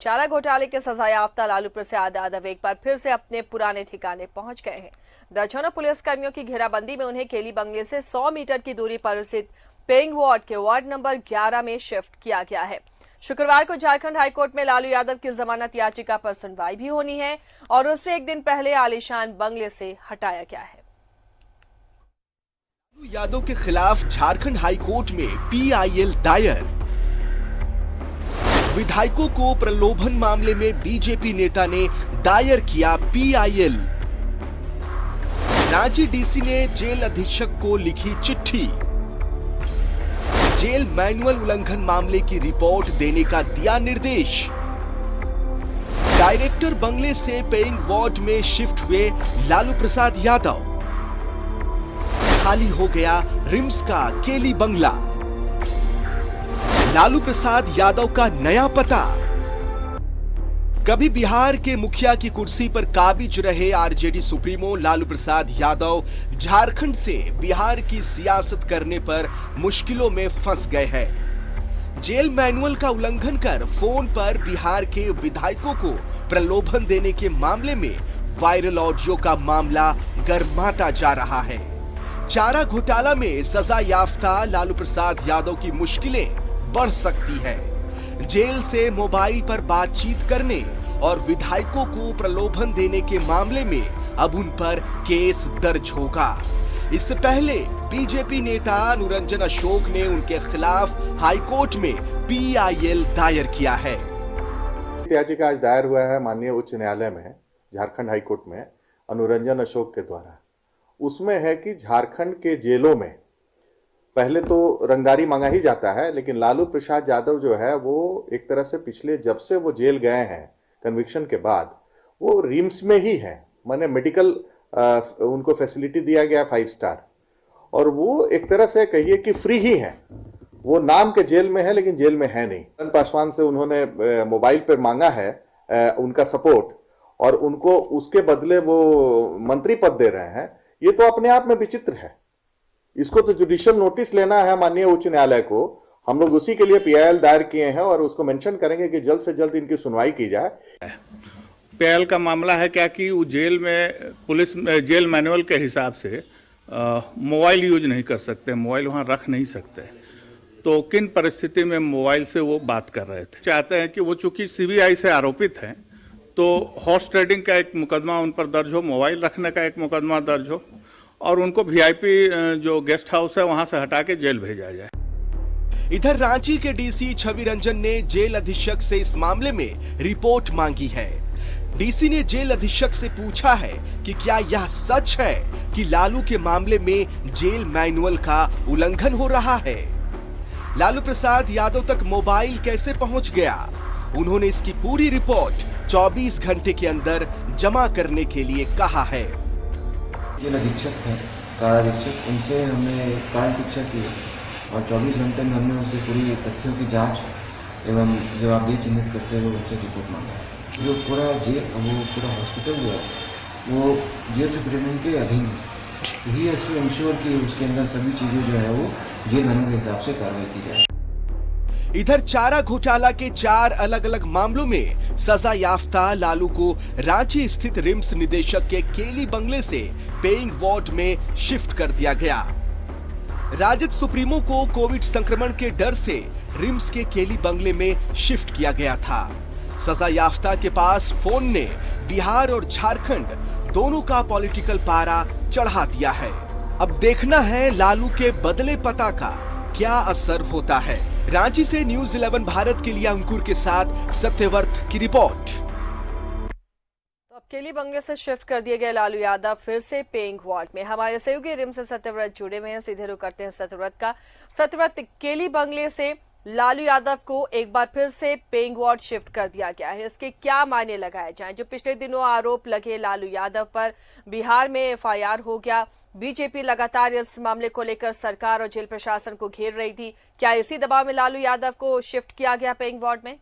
चारा घोटाले के सजायाफ्ता लालू प्रसाद यादव एक बार फिर से अपने पुराने ठिकाने पहुंच गए हैं। दर्जनों पुलिसकर्मियों की घेराबंदी में उन्हें केली बंगले से 100 मीटर की दूरी पर स्थित पेइंग वार्ड के वार्ड नंबर 11 में शिफ्ट किया गया है। शुक्रवार को झारखंड हाईकोर्ट में लालू यादव की जमानत याचिका पर सुनवाई भी होनी है और उससे एक दिन पहले आलीशान बंगले से हटाया गया है। लालू यादव के खिलाफ झारखंड हाईकोर्ट में PIL दायर। विधायकों को प्रलोभन मामले में बीजेपी नेता ने दायर किया PIL। रांची DC ने जेल अधीक्षक को लिखी चिट्ठी। जेल मैनुअल उल्लंघन मामले की रिपोर्ट देने का दिया निर्देश। डायरेक्टर बंगले से पेइंग वार्ड में शिफ्ट हुए लालू प्रसाद यादव। खाली हो गया रिम्स का केली बंगला। लालू प्रसाद यादव का नया पता। कभी बिहार के मुखिया की कुर्सी पर काबिज रहे RJD सुप्रीमो लालू प्रसाद यादव झारखंड से बिहार की सियासत करने पर मुश्किलों में फंस गए हैं। जेल मैनुअल का उल्लंघन कर फोन पर बिहार के विधायकों को प्रलोभन देने के मामले में वायरल ऑडियो का मामला गर्माता जा रहा है। चारा घोटाला में सजा याफ्ता लालू प्रसाद यादव की मुश्किलें बढ़ सकती है। जेल से मोबाइल पर बातचीत करने और विधायकों को प्रलोभन देने के मामले में अब उन पर केस दर्ज होगा। इससे पहले बीजेपी नेता अनुरंजन अशोक ने उनके खिलाफ हाईकोर्ट में PIL दायर किया है। याचिका आज दायर हुआ है माननीय उच्च न्यायालय में, झारखंड हाईकोर्ट में, अनुरंजन अशोक के द्वारा। उसमें है कि झारखंड के जेलों में पहले तो रंगदारी मांगा ही जाता है, लेकिन लालू प्रसाद यादव जो है वो एक तरह से पिछले जब से वो जेल गए हैं कन्विक्शन के बाद, वो रिम्स में ही है। माने मेडिकल उनको फैसिलिटी दिया गया 5 स्टार, और वो एक तरह से कहिए कि फ्री ही है। वो नाम के जेल में है लेकिन जेल में है नहीं। किरण पासवान से उन्होंने मोबाइल पर मांगा है उनका सपोर्ट, और उनको उसके बदले वो मंत्री पद दे रहे हैं। ये तो अपने आप में विचित्र है। इसको तो जुडिशियल नोटिस लेना है माननीय उच्च न्यायालय को। हम लोग उसी के लिए PIL दायर किए हैं और उसको मेंशन करेंगे कि जल्द से जल्द इनकी सुनवाई की जाए। PIL का मामला है क्या कि वो जेल में पुलिस जेल मैनुअल के हिसाब से मोबाइल यूज नहीं कर सकते, मोबाइल वहाँ रख नहीं सकते। तो किन परिस्थिति में मोबाइल से वो बात कर रहे थे। चाहते हैं कि वो चूंकि CBI से आरोपित हैं, तो हॉर्स ट्रेडिंग का एक मुकदमा उन पर दर्ज हो, मोबाइल रखने का एक मुकदमा दर्ज हो, और उनको VIP जो गेस्ट हाउस है वहां से हटा के जेल भेजा जाए। इधर रांची के DC छवि रंजन ने जेल अधीक्षक से इस मामले में रिपोर्ट मांगी है। DC ने जेल अधीक्षक से पूछा है कि क्या यह सच है कि लालू के मामले में जेल मैनुअल का उल्लंघन हो रहा है। लालू प्रसाद यादव तक मोबाइल कैसे पहुंच गया। उन्होंने इसकी पूरी रिपोर्ट 24 घंटे के अंदर जमा करने के लिए कहा है। जेल अधीक्षक है, काराधीक्षक, उनसे हमने कार्य परीक्षा की और 24 घंटे में हमने उनसे पूरी तथ्यों की जांच एवं जवाबदेही चिन्हित करते हुए उनसे रिपोर्ट मांगा। जो पूरा जेल, वो पूरा हॉस्पिटल जो है वो जेल सुप्रीमेंट के अधीन है। ही हैज़ टू इंश्योर कि उसके अंदर सभी चीज़ें जो है वो जेल मैनुअल के हिसाब से कार्रवाई की जाए। इधर चारा घोटाला के 4 अलग अलग मामलों में सजा याफ्ता लालू को रांची स्थित रिम्स निदेशक के केली बंगले से पेइंग वार्ड में शिफ्ट कर दिया गया। राजद सुप्रीमो को कोविड संक्रमण के डर से रिम्स के केली बंगले में शिफ्ट किया गया था। सजा याफ्ता के पास फोन ने बिहार और झारखंड दोनों का पॉलिटिकल पारा चढ़ा दिया है। अब देखना है लालू के बदले पता का क्या असर होता है। रांची से न्यूज़ 11 भारत के लिए अंकुर के साथ सत्यव्रत की रिपोर्ट। तो अब केली बंगले से शिफ्ट कर दिए गए लालू यादव फिर से पेइंग वार्ड में। हमारे सहयोगी रिम से सत्यव्रत जुड़े हुए हैं, सीधे रुख करते हैं सत्यव्रत का। सत्यव्रत, केली बंगले से लालू यादव को एक बार फिर से पेइंग वार्ड शिफ्ट कर दिया गया है, इसके क्या मायने लगाए जाएं? जो पिछले दिनों आरोप लगे लालू यादव पर, बिहार में FIR हो गया, बीजेपी लगातार इस मामले को लेकर सरकार और जेल प्रशासन को घेर रही थी, क्या इसी दबाव में लालू यादव को शिफ्ट किया गया पेइंग वार्ड में?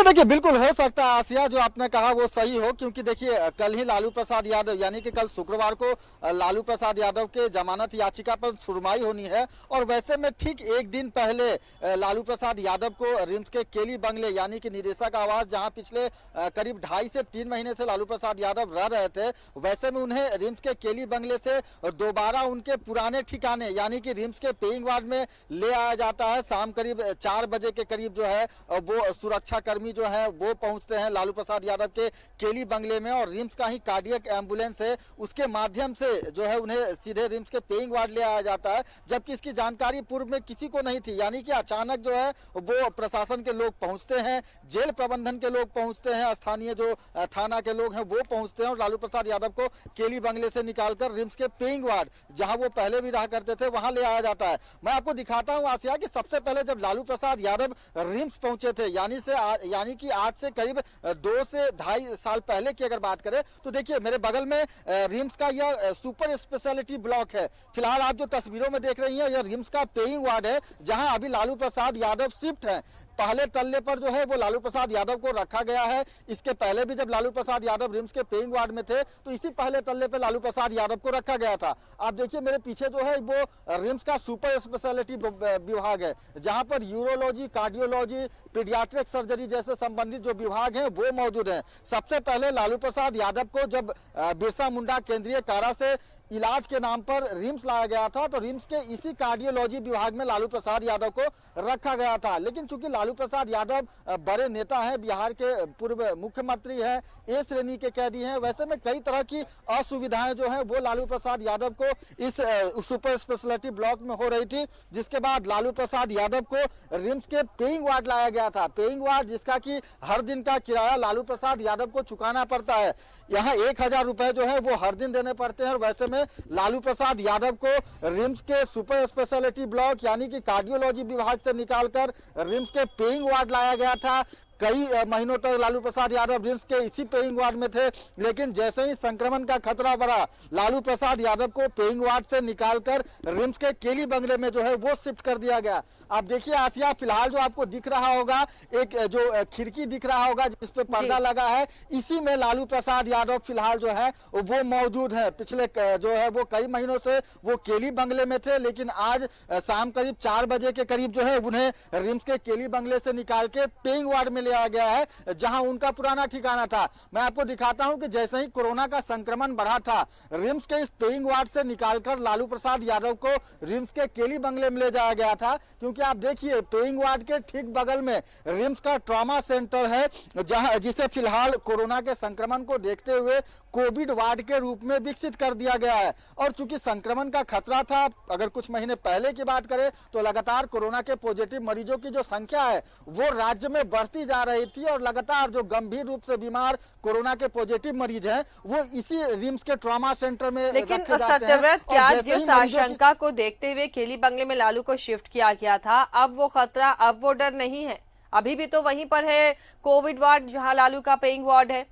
देखिए बिल्कुल हो सकता है आसिया, जो आपने कहा वो सही हो, क्योंकि देखिए कल ही लालू प्रसाद यादव यानी कि कल शुक्रवार को लालू प्रसाद यादव के जमानत याचिका पर सुनवाई होनी है। और वैसे में ठीक एक दिन पहले लालू प्रसाद यादव को रिम्स के केली बंगले यानी कि निदेशक आवास, जहां पिछले करीब 2.5 से 3 महीने से लालू प्रसाद यादव रह रहे थे, वैसे में उन्हें रिम्स के केली बंगले से दोबारा उनके पुराने ठिकाने यानी कि रिम्स के पेइंग वार्ड में ले आया जाता है। शाम करीब 4 बजे के करीब जो है वो सुरक्षा कर्मी जो है वो पहुंचते हैं लालू प्रसाद यादव के केली बंगले में, और रिम्स का ही कार्डियक एम्बुलेंस है उसके माध्यम से जो है उन्हें सीधे रिम्स के पेइंग वार्ड ले आया जाता है। जबकि इसकी जानकारी पूर्व में किसी को नहीं थी, यानी कि अचानक जो है वो प्रशासन के लोग पहुंचते हैं, जेल प्रबंधन के लोग पहुंचते हैं, स्थानीय जो थाना के लोग हैं वो पहुंचते हैं और लालू प्रसाद यादव को केली बंगले से निकालकर रिम्स के पेइंग वार्ड, जहां वो पहले भी रहा करते थे, वहां ले आया जाता है। मैं आपको दिखाता हूं आसिया कि सबसे पहले जब लालू प्रसाद यादव रिम्स पहुंचे थे, यानी कि आज से करीब 2 से 2.5 साल पहले की अगर बात करें तो देखिए मेरे बगल में रिम्स का यह सुपर स्पेशलिटी ब्लॉक है। फिलहाल आप जो तस्वीरों में देख रही हैं यह रिम्स का पेइंग वार्ड है, जहां अभी लालू प्रसाद यादव शिफ्ट है। पहले तल्ले पर जो है वो लालू प्रसाद यादव को रखा गया है। इसके पहले भी जब लालू प्रसाद यादव रिम्स के पेइंग वार्ड में थे तो इसी पहले तल्ले पे लालू प्रसाद यादव को रखा गया था। आप देखिए मेरे पीछे जो है वो रिम्स का सुपर स्पेशलिटी विभाग है, जहां पर यूरोलॉजी, कार्डियोलॉजी, पीडियाट्रिक सर्जरी जैसे संबंधित जो विभाग हैं वो मौजूद हैं। सबसे पहले लालू प्रसाद यादव को जब बिरसा मुंडा केंद्रीय कारा से इलाज के नाम पर रिम्स लाया गया था तो रिम्स के इसी कार्डियोलॉजी विभाग में लालू प्रसाद यादव को रखा गया था। लेकिन चूंकि लालू प्रसाद यादव बड़े नेता हैं, बिहार के पूर्व मुख्यमंत्री हैं, ए श्रेणी के कैदी हैं, वैसे में कई तरह की असुविधाएं जो है वो लालू प्रसाद यादव को इस सुपर स्पेशलिटी ब्लॉक में हो रही थी, जिसके बाद लालू प्रसाद यादव को रिम्स के पेइंग वार्ड लाया गया था। पेइंग वार्ड जिसका कि हर दिन का किराया लालू प्रसाद यादव को चुकाना पड़ता है। यहाँ 1000 रुपए जो है वो हर दिन देने पड़ते हैं। और वैसे में लालू प्रसाद यादव को रिम्स के सुपर स्पेशलिटी ब्लॉक यानी कि कार्डियोलॉजी विभाग से निकालकर रिम्स के पेइंग वार्ड लाया गया था। कई महीनों तक लालू प्रसाद यादव रिम्स के इसी पेइंग वार्ड में थे, लेकिन जैसे ही संक्रमण का खतरा बढ़ा लालू प्रसाद यादव को पेइंग वार्ड से निकालकर रिम्स के केली बंगले में जो है वो शिफ्ट कर दिया गया। आप देखिए आसिया, फिलहाल जो आपको दिख रहा होगा एक जो खिड़की दिख रहा होगा जिसपे पर्दा लगा है, इसी में लालू प्रसाद यादव फिलहाल जो है वो मौजूद है। पिछले जो है वो कई महीनों से वो केली बंगले में थे, लेकिन आज शाम करीब 4 बजे के करीब जो है उन्हें रिम्स के केली बंगले से निकाल के पेइंग वार्ड में लिया गया है, जहां उनका पुराना ठिकाना था। मैं आपको दिखाता हूं कि जैसे ही कोरोना का संक्रमण बढ़ा था, रिम्स के इस पेइंग वार्ड से निकालकर लालू प्रसाद यादव को रिम्स के केली बंगले में ले जाया गया था। क्योंकि आप देखिए पेइंग वार्ड के ठीक बगल में रिम्स का ट्रॉमा सेंटर है, जहां जिसे फिलहाल कोरोना के संक्रमण को देखते हुए कोविड वार्ड के रूप में विकसित कर दिया गया है। और चूंकि संक्रमण का खतरा था, अगर कुछ महीने पहले की बात करें तो लगातार कोरोना के पॉजिटिव मरीजों की जो संख्या है वो राज्य में बढ़ती जा रही थी, और लगातार जो गंभीर रूप से बीमार कोरोना के पॉजिटिव मरीज हैं वो इसी रिम्स के ट्रॉमा सेंटर में लेकिन रखे जाते हैं। सत्यव्रत, और क्या जैसे ही जिस मरीजों की- आशंका को देखते हुए केली बंगले में लालू को शिफ्ट किया गया था, अब वो खतरा, अब वो डर नहीं है? अभी भी तो वहीं पर है कोविड वार्ड जहां लालू का पेइंग वार्ड है।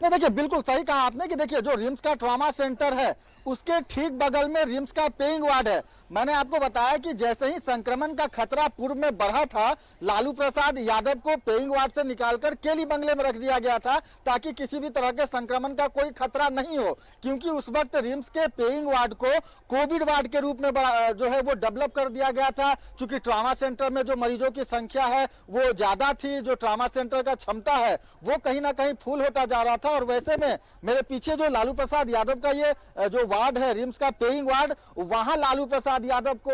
नहीं देखिए बिल्कुल सही कहा आपने कि देखिए जो रिम्स का ट्रॉमा सेंटर है उसके ठीक बगल में रिम्स का पेइंग वार्ड है। मैंने आपको बताया कि जैसे ही संक्रमण का खतरा पूर्व में बढ़ा था, लालू प्रसाद यादव को पेइंग वार्ड से निकालकर केली बंगले में रख दिया गया था, ताकि किसी भी तरह के संक्रमण का कोई खतरा नहीं हो। क्योंकि उस वक्त रिम्स के पेइंग वार्ड को कोविड वार्ड के रूप में जो है वो डेवलप कर दिया गया था। चूंकि ट्रॉमा सेंटर में जो मरीजों की संख्या है वो ज्यादा थी, जो ट्रॉमा सेंटर का क्षमता है वो कहीं ना कहीं फुल होता जा रहा था। और वैसे में मेरे पीछे जो लालू प्रसाद यादव का ये जो वार्ड है रिम्स का पेइंग वार्ड, वहां लालू प्रसाद यादव को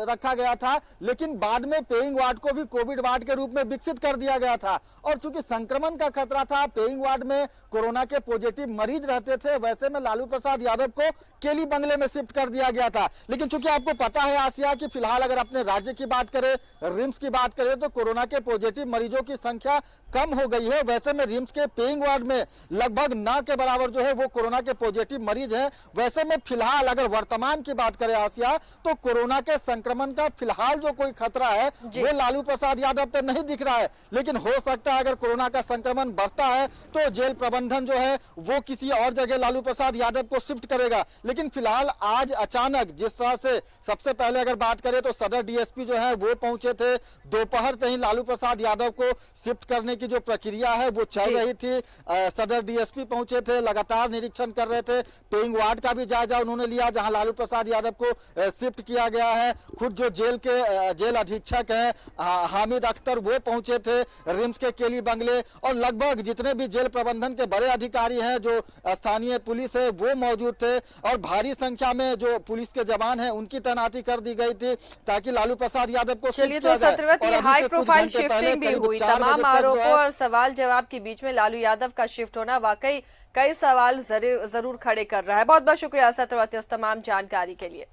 रखा गया था, लेकिन बाद में पेइंग वार्ड को भी कोविड वार्ड के रूप में विकसित कर दिया गया था। और चूंकि संक्रमण का खतरा था, पेइंग वार्ड में कोरोना के पॉजिटिव मरीज रहते थे, वैसे में लालू प्रसाद यादव को केली बंगले में शिफ्ट कर दिया गया था। लेकिन चूंकि आपको पता है आसिया कि फिलहाल अगर अपने राज्य की बात करें, रिम्स की बात करें, तो कोरोना के पॉजिटिव मरीजों की संख्या कम हो गई है। वैसे में रिम्स के पेइंग वार्ड में लगभग न के बराबर जो है वो कोरोना के पॉजिटिव मरीज हैं। वैसे में फिलहाल अगर वर्तमान की बात करें आसिया, तो कोरोना के संक्रमण का फिलहाल जो कोई खतरा है वो लालू प्रसाद यादव पे नहीं दिख रहा है, लेकिन हो सकता है अगर कोरोना का संक्रमण बढ़ता है तो जेल प्रबंधन जो है वो किसी और जगह लालू प्रसाद यादव को शिफ्ट करेगा। लेकिन फिलहाल आज अचानक जिस तरह से, सबसे पहले अगर बात करें तो सदर डीएसपी जो है वो पहुंचे थे, दोपहर से ही लालू प्रसाद यादव को शिफ्ट करने की जो प्रक्रिया है वो चल रही थी। सदर डीएसपी पहुंचे थे, लगातार निरीक्षण कर रहे थे, पेइंग वार्ड का भी जायजा उन्होंने लिया जहां लालू प्रसाद यादव को शिफ्ट किया गया है। खुद जो जेल अधीक्षक हैं हामिद अख्तर वो पहुंचे थे रिम्स के केली बंगले, और लगभग जितने भी जेल प्रबंधन के बड़े अधिकारी हैं, जो स्थानीय पुलिस है वो मौजूद थे, और भारी संख्या में जो पुलिस के जवान हैं उनकी तैनाती कर दी गई थी ताकि लालू प्रसाद यादव को। चलिए, तो सत्रवत ये हाई प्रोफाइल शिफ्टिंग भी हुई, तमाम आरोपों और सवाल जवाब के बीच में लालू यादव का शिफ्ट होना वाकई कई सवाल जरूर खड़े कर रहा है। बहुत बहुत शुक्रिया सत्रवत इस तमाम जानकारी के लिए।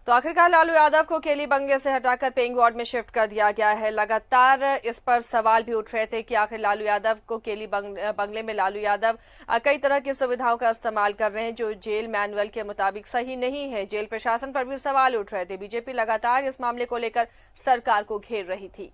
तो आखिरकार लालू यादव को केली बंगले से हटाकर पेइंग वार्ड में शिफ्ट कर दिया गया है। लगातार इस पर सवाल भी उठ रहे थे कि आखिर लालू यादव को केली बंगले में लालू यादव कई तरह की सुविधाओं का इस्तेमाल कर रहे हैं जो जेल मैनुअल के मुताबिक सही नहीं है। जेल प्रशासन पर भी सवाल उठ रहे थे। बीजेपी लगातार इस मामले को लेकर सरकार को घेर रही थी।